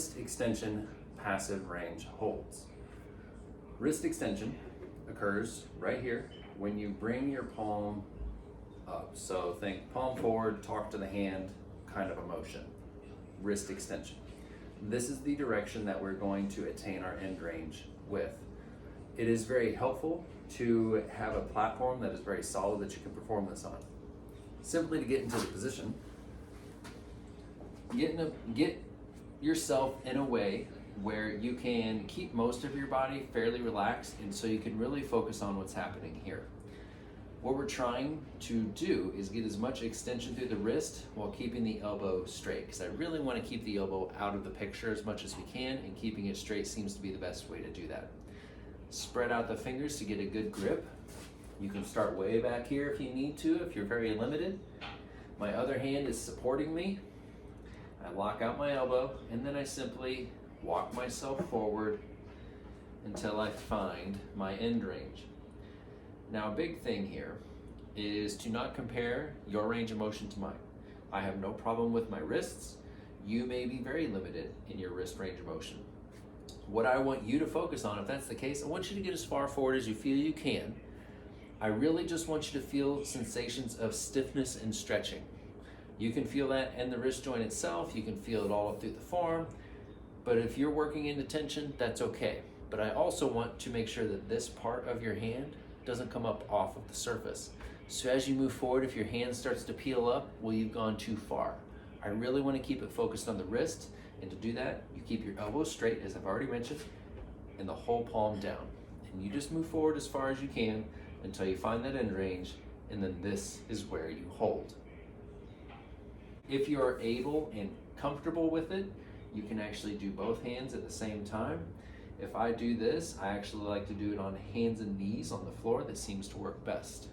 wrist extension passive range holds. Wrist extension occurs right here when you bring your palm up. So think palm forward, talk to the hand kind of a motion. Wrist extension. This is the direction that we're going to attain our end range with. It is very helpful to have a platform that is very solid that you can perform this on. Simply to get into the position, get yourself in a way where you can keep most of your body fairly relaxed, and so you can really focus on what's happening here. What we're trying to do is get as much extension through the wrist while keeping the elbow straight, because I really want to keep the elbow out of the picture as much as we can, and keeping it straight seems to be the best way to do that. Spread out the fingers to get a good grip. You can start way back here if you need to, if you're very limited. My other hand is supporting me. I lock out my elbow, and then I simply walk myself forward until I find my end range. Now, a big thing here is to not compare your range of motion to mine. I have no problem with my wrists. You may be very limited in your wrist range of motion. What I want you to focus on, if that's the case, I want you to get as far forward as you feel you can. I really just want you to feel sensations of stiffness and stretching. You can feel that in the wrist joint itself. You can feel it all up through the forearm. But if you're working into tension, that's okay. But I also want to make sure that this part of your hand doesn't come up off of the surface. So as you move forward, if your hand starts to peel up, well, you've gone too far. I really want to keep it focused on the wrist, and to do that, you keep your elbows straight, as I've already mentioned, and the whole palm down. And you just move forward as far as you can until you find that end range, and then this is where you hold. If you're able and comfortable with it, you can actually do both hands at the same time. If I do this, I actually like to do it on hands and knees on the floor. That seems to work best.